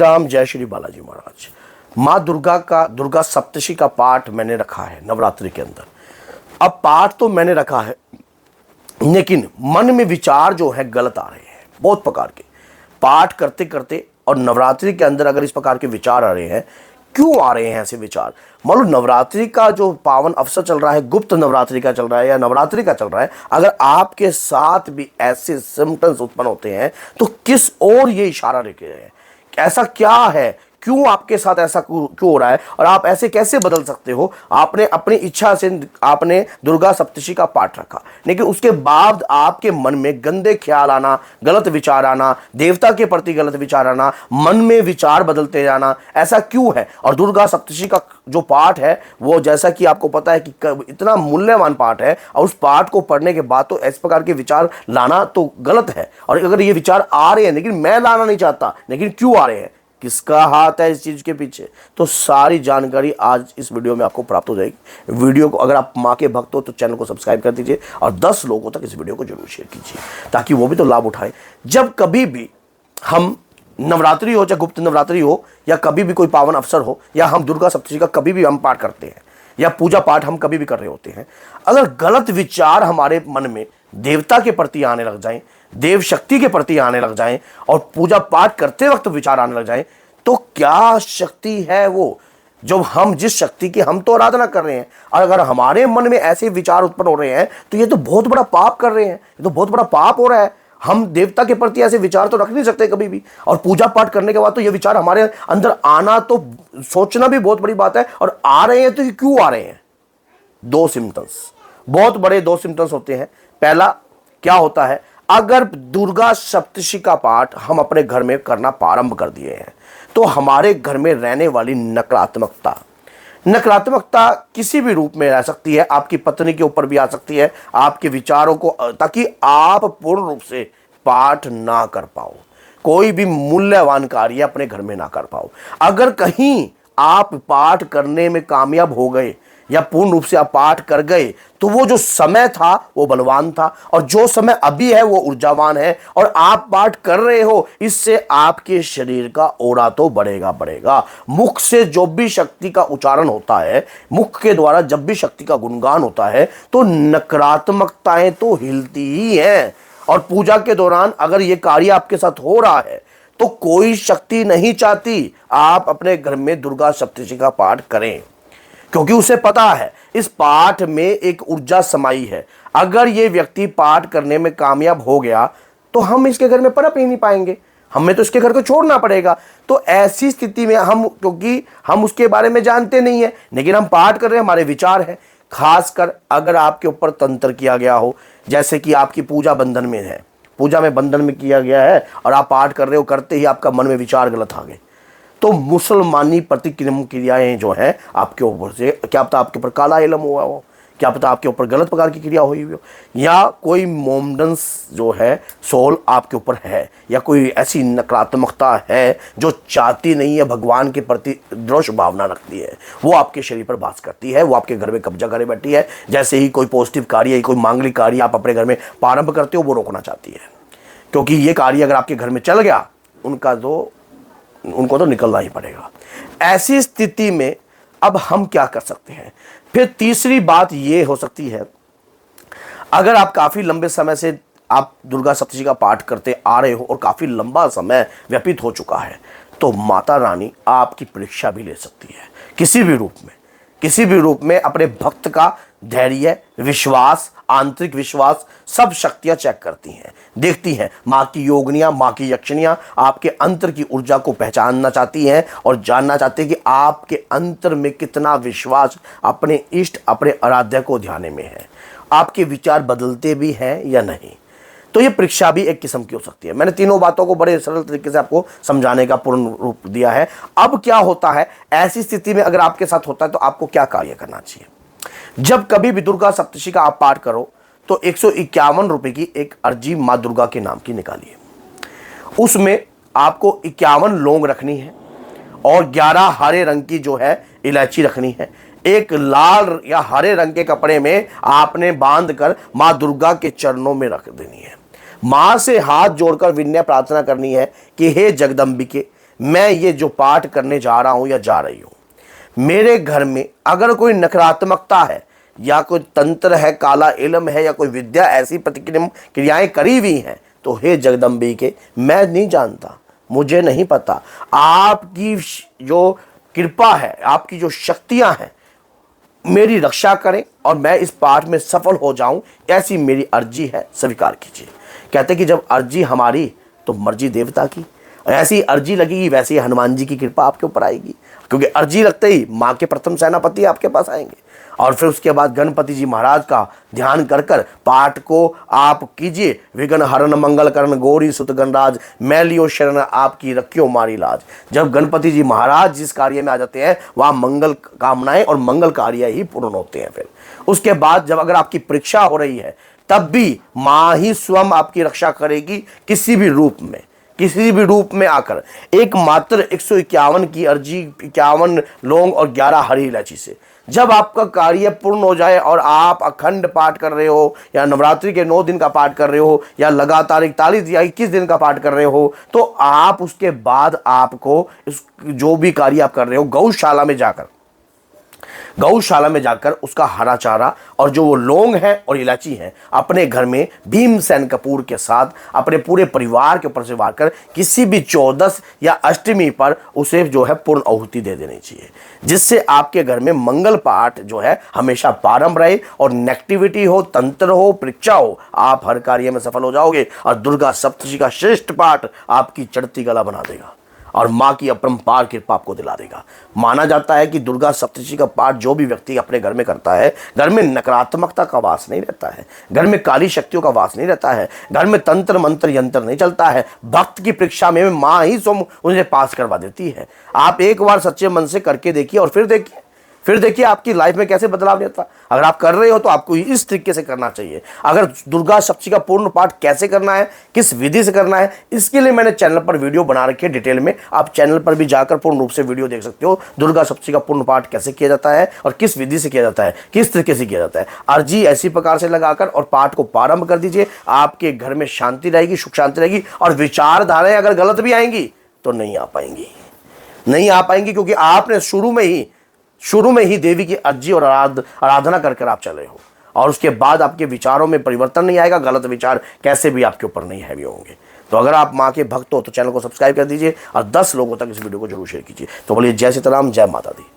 राम जय श्री बालाजी महाराज। माँ दुर्गा का दुर्गा सप्तशी का पाठ मैंने रखा है नवरात्रि के अंदर। अब पाठ तो मैंने रखा है, लेकिन मन में विचार जो है गलत आ रहे हैं बहुत प्रकार के। पाठ करते करते और नवरात्रि के अंदर अगर इस प्रकार के विचार आ रहे हैं, क्यों आ रहे हैं ऐसे विचार? मान लो नवरात्रि का जो पावन अवसर चल रहा है, गुप्त नवरात्रि का चल रहा है या नवरात्रि का चल रहा है, अगर आपके साथ भी ऐसे सिम्टम्स उत्पन्न होते हैं तो किस ओर ये इशारा लेके रहे हैं? ऐसा क्या है, क्यों आपके साथ ऐसा क्यों हो रहा है और आप ऐसे कैसे बदल सकते हो? आपने अपनी इच्छा से आपने दुर्गा सप्तशी का पाठ रखा, लेकिन उसके बाद आपके मन में गंदे ख्याल आना, गलत विचार आना, देवता के प्रति गलत विचार आना, मन में विचार बदलते जाना, ऐसा क्यों है? और दुर्गा सप्तशी का जो पाठ है वो जैसा कि आपको पता है कि इतना मूल्यवान पाठ है, और उस पाठ को पढ़ने के बाद तो इस प्रकार के विचार लाना तो गलत है। और अगर ये विचार आ रहे हैं, लेकिन मैं लाना नहीं चाहता, लेकिन क्यों आ रहे हैं, किसका हाथ है इस चीज के पीछे, तो सारी जानकारी आज इस वीडियो में आपको प्राप्त हो जाएगी। वीडियो को अगर आप माँ के भक्त हो तो चैनल को सब्सक्राइब कर दीजिए और 10 लोगों तक इस वीडियो को जरूर शेयर कीजिए, ताकि वो भी तो लाभ उठाएं। जब कभी भी हम नवरात्रि हो, चाहे गुप्त नवरात्रि हो, या कभी भी कोई पावन अवसर हो, या हम दुर्गा सप्तशी का कभी भी हम पाठ करते हैं या पूजा पाठ हम कभी भी कर रहे होते हैं, अगर गलत विचार हमारे मन में देवता के प्रति आने लग जाएं, देव शक्ति के प्रति आने लग जाएं, और पूजा पाठ करते वक्त विचार आने लग जाएं, तो क्या शक्ति है वो जो हम जिस शक्ति की हम तो आराधना कर रहे हैं, और अगर हमारे मन में ऐसे विचार उत्पन्न हो रहे हैं तो ये तो बहुत बड़ा पाप कर रहे हैं, ये तो बहुत बड़ा पाप हो रहा है। हम देवता के प्रति ऐसे विचार तो रख नहीं सकते कभी भी, और पूजा पाठ करने के बाद तो ये विचार हमारे अंदर आना तो सोचना भी बहुत बड़ी बात है, और आ रहे हैं तो ये क्यों आ रहे हैं? 2 सिम्टम्स, बहुत बड़े 2 सिम्टम्स होते हैं। पहला क्या होता है, अगर दुर्गा सप्तशी का पाठ हम अपने घर में करना प्रारंभ कर दिए हैं तो हमारे घर में रहने वाली नकारात्मकता किसी भी रूप में रह सकती है। आपकी पत्नी के ऊपर भी आ सकती है, आपके विचारों को, ताकि आप पूर्ण रूप से पाठ ना कर पाओ, कोई भी मूल्यवान कार्य अपने घर में ना कर पाओ। अगर कहीं आप पाठ करने में कामयाब हो गए या पूर्ण रूप से आप पाठ कर गए, तो वो जो समय था वो बलवान था, और जो समय अभी है वो ऊर्जावान है, और आप पाठ कर रहे हो, इससे आपके शरीर का ओरा तो बढ़ेगा। मुख से जो भी शक्ति का उच्चारण होता है, मुख के द्वारा जब भी शक्ति का गुणगान होता है, तो नकारात्मकताएं तो हिलती ही हैं। और पूजा के दौरान अगर ये कार्य आपके साथ हो रहा है तो कोई शक्ति नहीं चाहती आप अपने घर में दुर्गा सप्तशी का पाठ करें, क्योंकि उसे पता है इस पाठ में एक ऊर्जा समाई है। अगर ये व्यक्ति पाठ करने में कामयाब हो गया तो हम इसके घर में पनप ही नहीं पाएंगे, हमें तो इसके घर को छोड़ना पड़ेगा। तो ऐसी स्थिति में हम, क्योंकि हम उसके बारे में जानते नहीं है, लेकिन हम पाठ कर रहे हैं, हमारे विचार है। खासकर अगर आपके ऊपर तंत्र किया गया हो, जैसे कि आपकी पूजा बंधन में है, पूजा में बंधन में किया गया है, और आप पाठ कर रहे हो, करते ही आपका मन में विचार गलत आ गए, तो मुसलमानी प्रतिक्रियाएं जो हैं आपके ऊपर से, क्या पता आपके ऊपर काला इलम हुआ हो, क्या पता आपके ऊपर गलत प्रकार की क्रिया हुई हो, या कोई मोमडंस जो है सोल आपके ऊपर है, या कोई ऐसी नकारात्मकता है जो चाहती नहीं है, भगवान के प्रति द्वेष भावना रखती है, वो आपके शरीर पर वास करती है, वो आपके घर में कब्जा करे बैठी है। जैसे ही कोई पॉजिटिव कार्य, कोई मांगलिक कार्य आप अपने घर में प्रारंभ करते हो, वो रोकना चाहती है, क्योंकि ये कार्य अगर आपके घर में चल गया, उनको तो निकलना ही पड़ेगा। ऐसी स्थिति में अब हम क्या कर सकते हैं? फिर तीसरी बात ये हो सकती है, अगर आप काफ़ी लंबे समय से आप दुर्गा सप्तशी का पाठ करते आ रहे हो और काफ़ी लंबा समय व्यतीत हो चुका है, तो माता रानी आपकी परीक्षा भी ले सकती है, किसी भी रूप में अपने भक्त का धैर्य, विश्वास, आंतरिक विश्वास, सब शक्तियां चेक करती हैं, देखती हैं। माँ की योगनियां, माँ की यक्षिणियां आपके अंतर की ऊर्जा को पहचानना चाहती हैं और जानना चाहती हैं कि आपके अंतर में कितना विश्वास अपने इष्ट, अपने आराध्य को ध्यान में है, आपके विचार बदलते भी हैं या नहीं। तो ये परीक्षा भी एक किस्म की हो सकती है। मैंने तीनों बातों को बड़े सरल तरीके से आपको समझाने का पूर्ण रूप दिया है। अब क्या होता है ऐसी स्थिति में, अगर आपके साथ होता है तो आपको क्या कार्य करना चाहिए? जब कभी भी दुर्गा सप्तशी का आप पाठ करो तो 151 रुपए की एक अर्जी माँ दुर्गा के नाम की निकालिए। उसमें आपको 51 लौंग रखनी है, और 11 हरे रंग की जो है इलायची रखनी है। एक लाल या हरे रंग के कपड़े में आपने बांध कर माँ दुर्गा के चरणों में रख देनी है। माँ से हाथ जोड़कर विनय प्रार्थना करनी है कि हे जगदम्बिके, मैं ये जो पाठ करने जा रहा हूं या जा रही हूं, मेरे घर में अगर कोई नकारात्मकता है या कोई तंत्र है, काला इल्म है या कोई विद्या ऐसी क्रियाएं करी हुई हैं, तो हे जगदम्बे के मैं नहीं जानता, मुझे नहीं पता। आपकी जो कृपा है, आपकी जो शक्तियां हैं, मेरी रक्षा करें और मैं इस पाठ में सफल हो जाऊं, ऐसी मेरी अर्जी है, स्वीकार कीजिए। कहते कि जब अर्जी हमारी तो मर्जी देवता की, ऐसी अर्जी लगेगी वैसे ही हनुमान जी की कृपा आपके ऊपर आएगी, क्योंकि अर्जी लगते ही माँ के प्रथम सेनापति आपके पास आएंगे। और फिर उसके बाद गणपति जी महाराज का ध्यान कर कर पाठ को आप कीजिए। विघ्न हरण मंगल करण गौरी सुत गणराज, मैं लियो शरण आपकी रखियो मारी लाज। जब गणपति जी महाराज जिस कार्य में आ जाते हैं, वहाँ मंगल कामनाएं और मंगल कार्य ही पूर्ण होते हैं। फिर उसके बाद जब अगर आपकी परीक्षा हो रही है, तब भी माँ ही स्वयं आपकी रक्षा करेगी, किसी भी रूप में आकर। एकमात्र 151 की अर्जी, 51 लौंग और 11 हरी इलायची से जब आपका कार्य पूर्ण हो जाए और आप अखंड पाठ कर रहे हो या नवरात्रि के 9 दिन का पाठ कर रहे हो या लगातार 41 या 21 दिन का पाठ कर रहे हो, तो आप उसके बाद आपको जो भी कार्य आप कर रहे हो, गौशाला में जाकर उसका हरा चारा और जो वो लौंग है और इलायची है, अपने घर में भीमसेन कपूर के साथ अपने पूरे परिवार के ऊपर से वार कर किसी भी 14 या अष्टमी पर उसे जो है पूर्ण आहुति दे देनी चाहिए, जिससे आपके घर में मंगल पाठ जो है हमेशा प्रारंभ रहे और नेगेटिविटी हो, तंत्र हो, परीक्षा हो, आप हर कार्य में सफल हो जाओगे। और दुर्गा सप्तशती का श्रेष्ठ पाठ आपकी चढ़ती गला बना देगा और माँ की अपरंपार कृपा आपको दिला देगा। माना जाता है कि दुर्गा सप्तशती का पाठ जो भी व्यक्ति अपने घर में करता है, घर में नकारात्मकता का वास नहीं रहता है, घर में काली शक्तियों का वास नहीं रहता है, घर में तंत्र मंत्र यंत्र नहीं चलता है। भक्त की परीक्षा में माँ ही स्वयं उन्हें पास करवा देती है। आप एक बार सच्चे मन से करके देखिए और फिर देखिए आपकी लाइफ में कैसे बदलाव नहीं आता। अगर आप कर रहे हो तो आपको इस तरीके से करना चाहिए। अगर दुर्गा सप्तशती का पूर्ण पाठ कैसे करना है, किस विधि से करना है, इसके लिए मैंने चैनल पर वीडियो बना रखी है डिटेल में। आप चैनल पर भी जाकर पूर्ण रूप से वीडियो देख सकते हो। दुर्गा सप्तशती का पूर्ण पाठ कैसे किया जाता है और किस विधि से किया जाता है, किस तरीके से किया जाता है। अर्जी ऐसी प्रकार से लगाकर और पाठ को प्रारंभ कर दीजिए। आपके घर में शांति रहेगी, सुख शांति रहेगी। और विचारधाराएं अगर गलत भी आएंगी तो नहीं आ पाएंगी, क्योंकि आपने शुरू में ही देवी की अर्जी और आराधना कर आप चले हो। और उसके बाद आपके विचारों में परिवर्तन नहीं आएगा, गलत विचार कैसे भी आपके ऊपर नहीं हैवी होंगे। तो अगर आप माँ के भक्त हो तो चैनल को सब्सक्राइब कर दीजिए और 10 लोगों तक इस वीडियो को जरूर शेयर कीजिए। तो बोलिए जय सीताराम, जय माता दी।